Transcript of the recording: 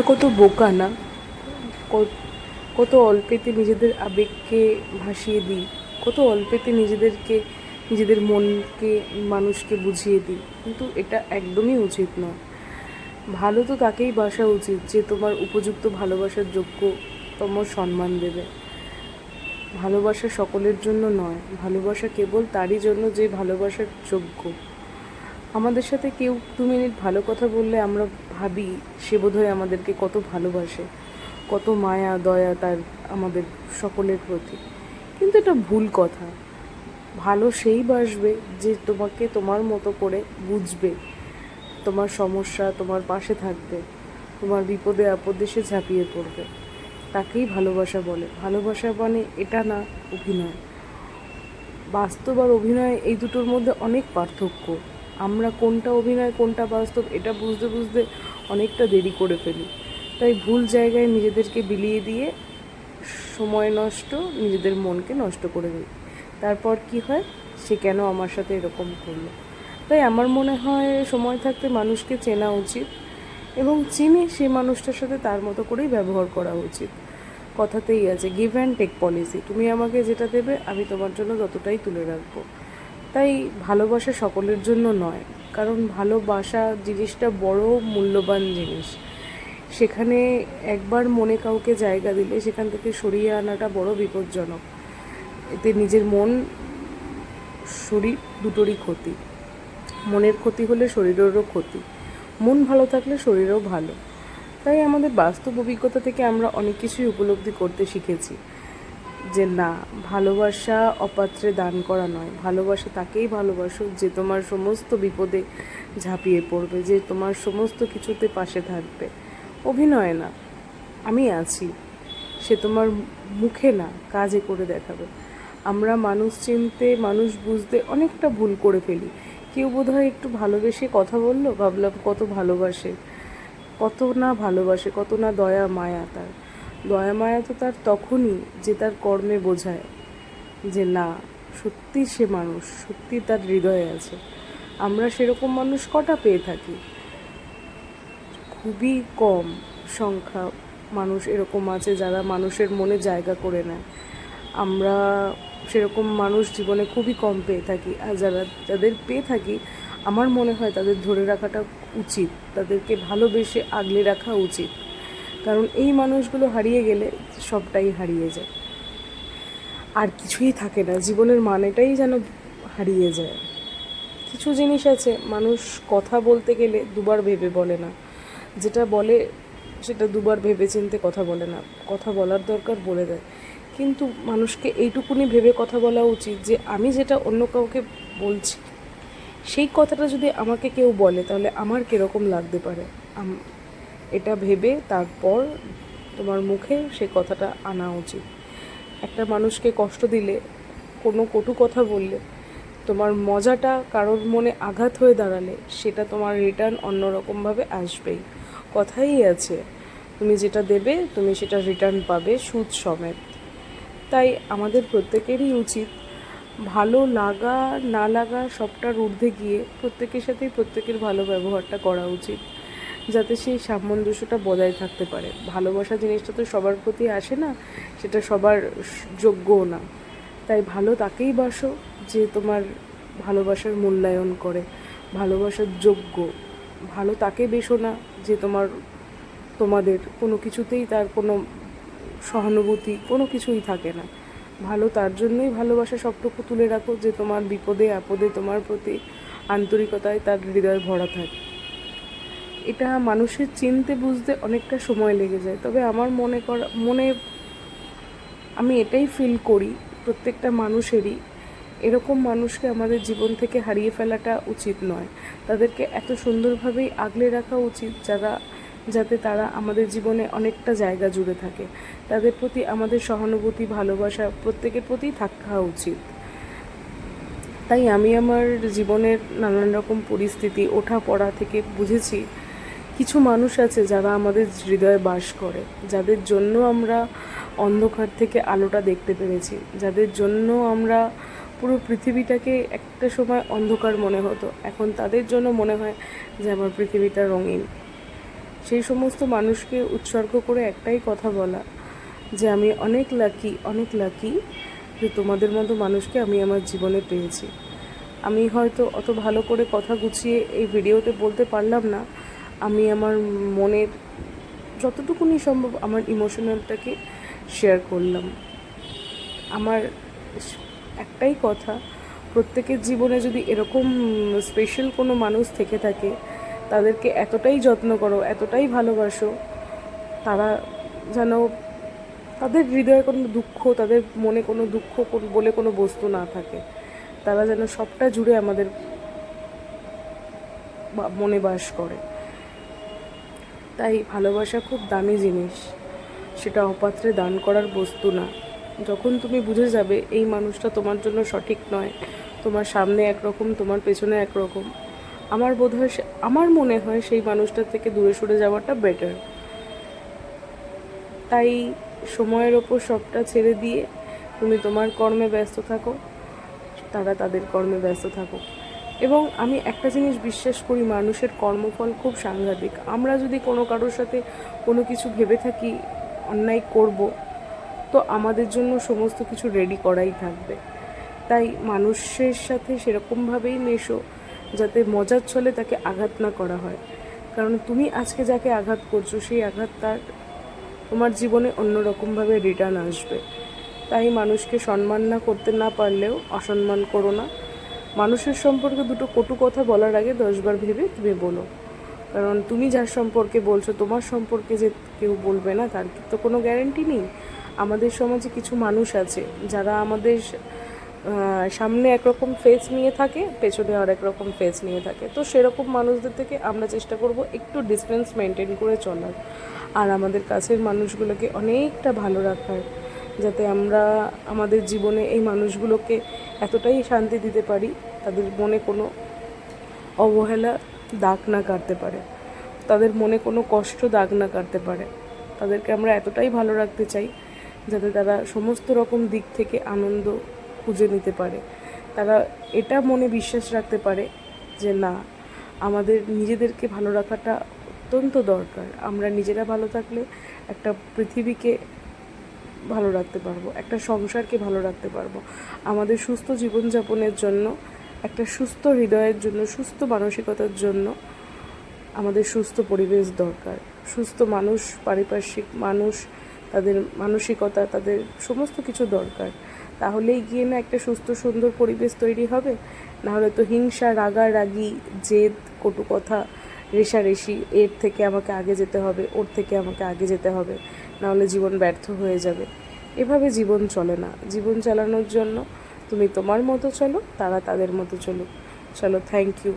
কত বোকা না, কত অল্পেতে নিজেদের আবেগকে ভাসিয়ে দিই, কত অল্পেতে নিজেদের মনকে মানুষকে বুঝিয়ে দিই, কিন্তু এটা একদমই উচিত নয়। ভালো তো তাকেই বাসা উচিত যে তোমার উপযুক্ত ভালোবাসার যোগ্য, তোমার সম্মান দেবে। ভালোবাসা সকলের জন্য নয়, ভালোবাসা কেবল তারই জন্য যে ভালোবাসার যোগ্য। আমাদের সাথে কেউ 2 মিনিট ভালো কথা বললে আমরা ভাবি সে বোধহয় আমাদেরকে কত ভালোবাসে, কত মায়া দয়া তার আমাদের সকলের প্রতি। কিন্তু এটা ভুল কথা। ভালো সেই বাসবে যে তোমাকে তোমার মতো করে বুঝবে, তোমার সমস্যা তোমার পাশে থাকবে, তোমার বিপদে আপদে সে ঝাঁপিয়ে পড়বে, তাকেই ভালোবাসা বলে। ভালোবাসা মানে এটা না অভিনয়। বাস্তব আর অভিনয় এই দুটোর মধ্যে অনেক পার্থক্য। আমরা কোনটা অভিনয় কোনটা বাস্তব এটা বুঝতে বুঝতে অনেকটা দেরি করে ফেলি। তাই ভুল জায়গায় নিজেদেরকে বিলিয়ে দিয়ে সময় নষ্ট, নিজেদের মনকে নষ্ট করে দিই। তারপর কি হয়, সে কেন আমার সাথে এরকম করলো। তাই আমার মনে হয় সময় থাকতে মানুষকে চেনা উচিত, এবং চিনে সেই মানুষটার সাথে তার মতো করেই ব্যবহার করা উচিত। কথাতেই আছে গিভ অ্যান্ড টেক পলিসি, তুমি আমাকে যেটা দেবে আমি তোমার জন্য ততটাই তুলে রাখবো। তাই ভালোবাসা সকলের জন্য নয়, কারণ ভালোবাসা জিনিসটা বড় মূল্যবান জিনিস। সেখানে একবার মনে কাউকে জায়গা দিলে সেখান থেকে সরিয়ে আনাটা বড় বিপজ্জনক। এতে নিজের মন শরীর দুটোরই ক্ষতি। মনের ক্ষতি হলে শরীরেরও ক্ষতি, মন ভালো থাকলে শরীরও ভালো। তাই আমাদের বাস্তব অভিজ্ঞতা থেকে আমরা অনেক কিছুই উপলব্ধি করতে শিখেছি যে না, ভালোবাসা অপাত্রে দান করা নয়। ভালোবাসা তাকেই ভালোবাসো যে তোমার সমস্ত বিপদে ঝাঁপিয়ে পড়বে, যে তোমার সমস্ত কিছুতে পাশে থাকবে। অভিনয় না, আমি আছি, সে তোমার মুখে না কাজে করে দেখাবে। আমরা মানুষ চিনতে মানুষ বুঝতে অনেকটা ভুল করে ফেলি। কেউ বোধহয় একটু ভালোবেসে কথা বললো, ভাবলাম কত ভালোবাসে, কত না ভালোবাসে, কত না দয়া মায়া। তার দয়া মায়া তো তার তখনই যে তার কর্মে বোঝায় যে না, সত্যি সে মানুষ, সত্যি তার হৃদয়ে আছে। আমরা সেরকম মানুষ কটা পেয়ে থাকি? খুবই কম সংখ্যা মানুষ এরকম আছে যারা মানুষের মনে জায়গা করে নেয়। আমরা সেরকম মানুষ জীবনে খুবই কম পেয়ে থাকি। আর যাদের পেয়ে থাকি, আমার মনে হয় তাদের ধরে রাখাটা উচিত, তাদেরকে ভালোবেসে আগলে রাখা উচিত। কারণ এই মানুষগুলো হারিয়ে গেলে সবটাই হারিয়ে যায়, আর কিছুই থাকে না, জীবনের মানেটাই যেন হারিয়ে যায়। কিছু জিনিস আছে মানুষ কথা বলতে গেলে দুবার ভেবে বলে না, যেটা বলে সেটা দুবার ভেবে চিনতে কথা বলে না। কথা বলার দরকার বলে দেয়, কিন্তু মানুষকে এইটুকুনি ভেবে কথা বলা উচিত যে আমি যেটা অন্য কাউকে বলছি সেই কথাটা যদি আমাকে কেউ বলে তাহলে আমার কীরকম লাগতে পারে। এটা ভেবে তারপর তোমার মুখে সে কথাটা আনা উচিত। একটা মানুষকে কষ্ট দিলে, কোনো কটু কথা বললে, তোমার মজাটা কারোর মনে আঘাত হয়ে দাঁড়ালে সেটা তোমার রিটার্ন অন্যরকমভাবে আসবেই। কথাই আছে, তুমি যেটা দেবে তুমি সেটা রিটার্ন পাবে সুদ সমেত। তাই আমাদের প্রত্যেকেরই উচিত ভালো লাগা না লাগা সবটার ঊর্ধ্বে গিয়ে প্রত্যেকের সাথেই প্রত্যেকের ভালো ব্যবহারটা করা উচিত, যাতে সেই সামঞ্জস্যটা বজায় থাকতে পারে। ভালোবাসা জিনিসটা তো সবার প্রতি আসে না, সেটা সবার যোগ্যও না। তাই ভালো তাকেই বাসো যে তোমার ভালোবাসার মূল্যায়ন করে, ভালোবাসার যোগ্য। ভালো তাকে বেসো না যে তোমাদের কোনো কিছুতেই তার কোনো সহানুভূতি কোনো কিছুই থাকে না। ভালো তার জন্যই ভালোবাসা সবটুকু তুলে রাখো যে তোমার বিপদে আপদে তোমার প্রতি আন্তরিকতায় তার হৃদয় ভরা থাকে। এটা মানুষের চিনতে বুঝতে অনেকটা সময় লেগে যায়, তবে আমার মনে আমি এটাই ফিল করি প্রত্যেকটা মানুষেরই এরকম মানুষকে আমাদের জীবন থেকে হারিয়ে ফেলাটা উচিত নয়। তাদেরকে এত সুন্দরভাবেই আগলে রাখা উচিত যাতে তারা আমাদের জীবনে অনেকটা জায়গা জুড়ে থাকে। তাদের প্রতি আমাদের সহানুভূতি ভালোবাসা প্রত্যেকের প্রতিই থাকা উচিত। তাই আমি আমার জীবনের নানান রকম পরিস্থিতি ওঠা পড়া থেকে বুঝেছি কিছু মানুষ আছে যারা আমাদের হৃদয়ে বাস করে, যাদের জন্য আমরা অন্ধকার থেকে আলোটা দেখতে পেরেছি, যাদের জন্য আমরা পুরো পৃথিবীটাকে একটা সময় অন্ধকার মনে হতো, এখন তাদের জন্য মনে হয় যে আমার পৃথিবীটা রঙিন। সেই সমস্ত মানুষকে উৎসর্গ করে একটাই কথা বলা যে আমি অনেক লাকি যে তোমাদের মতো মানুষকে আমি আমার জীবনে পেয়েছি। আমি হয়তো অত ভালো করে কথা গুছিয়ে এই ভিডিওতে বলতে পারলাম না, আমি আমার মনের যতটুকুনি সম্ভব আমার ইমোশনালটাকে শেয়ার করলাম। আমার একটাই কথা, প্রত্যেকের জীবনে যদি এরকম স্পেশাল কোনো মানুষ থেকে থাকে, তাদেরকে এতটাই যত্ন করো, এতটাই ভালোবাসো, তারা যেন তাদের হৃদয়ে কোনো দুঃখ, তাদের মনে কোনো দুঃখ বলে কোনো বস্তু না থাকে, তারা যেন সবটা জুড়ে আমাদের মনে বাস করে। তাই ভালোবাসা খুব দামি জিনিস, সেটা অপাত্রে দান করার বস্তু না। যখন তুমি বুঝে যাবে এই মানুষটা তোমার জন্য সঠিক নয়, তোমার সামনে একরকম, তোমার পেছনে একরকম, আমার মনে হয় সেই মানুষটার থেকে দূরে সরে যাওয়াটা বেটার। তাই সময়ের ওপর সবটা ছেড়ে দিয়ে তুমি তোমার কর্মে ব্যস্ত থাকো, তারা তাদের কর্মে ব্যস্ত থাকো। এবং আমি একটা জিনিস বিশ্বাস করি, মানুষের কর্মফল খুব সাংঘাতিক। আমরা যদি কোনো কারোর সাথে কোনো কিছু ভেবে থাকি অন্যায় করব, তো আমাদের জন্য সমস্ত কিছু রেডি করাই থাকবে। তাই মানুষের সাথে সেরকমভাবেই মেশো যাতে মজার ছলে তাকে আঘাত না করা হয়। কারণ তুমি আজকে যাকে আঘাত করছো সেই আঘাত তার তোমার জীবনে অন্যরকমভাবে রিটার্ন আসবে। তাই মানুষকে সম্মান না করতে না পারলেও অসম্মান করো না। মানুষের সম্পর্কে দুটো কটু কথা বলার আগে 10বার ভেবে তুমি বলো। কারণ তুমি যার সম্পর্কে বলছো, তোমার সম্পর্কে যে কেউ বলবে না তার তো কোনো গ্যারেন্টি নেই। আমাদের সমাজে কিছু মানুষ আছে যারা আমাদের সামনে একরকম ফেস নিয়ে থাকে, পেছনে আরেক রকম ফেস নিয়ে থাকে। তো সেরকম মানুষদের থেকে আমরা চেষ্টা করব একটু ডিস্টেন্স মেনটেন করে চলার, আর আমাদের কাছের মানুষগুলোকে অনেকটা ভালো রাখার, যাতে আমরা আমাদের জীবনে এই মানুষগুলোকে এতটাই শান্তি দিতে পারি তাদের মনে কোনো অবহেলা দাগ না কাটতে পারে, তাদের মনে কোনো কষ্ট দাগ না কাটতে পারে। তাদেরকে আমরা এতটাই ভালো রাখতে চাই যাতে তারা সমস্ত রকম দিক থেকে আনন্দ খুঁজে নিতে পারে। তারা এটা মনে বিশ্বাস রাখতে পারে যে না, আমাদের নিজেদেরকে ভালো রাখাটা অত্যন্ত দরকার। আমরা নিজেরা ভালো থাকলে একটা পৃথিবীকে ভালো রাখতে পারবো, একটা সংসারকে ভালো রাখতে পারবো। আমাদের সুস্থ জীবনযাপনের জন্য, একটা সুস্থ হৃদয়ের জন্য, সুস্থ মানসিকতার জন্য আমাদের সুস্থ পরিবেশ দরকার। সুস্থ মানুষ, পারিপার্শ্বিক মানুষ, তাদের মানসিকতা, তাদের সমস্ত কিছু দরকার। তাহলেই গিয়ে না একটা সুস্থ সুন্দর পরিবেশ তৈরি হবে। নাহলে তো হিংসা, রাগারাগি, জেদ, কটু কথা, রেষারেষি, এর থেকে আমাকে আগে যেতে হবে, ওর থেকে আমাকে আগে যেতে হবে, নাহলে জীবন ব্যর্থ হয়ে যাবে। এভাবে জীবন চলে না। জীবন চালানোর জন্য তুমি তোমার মতো চলো, তারা তাদের মতো চলো। Thank you.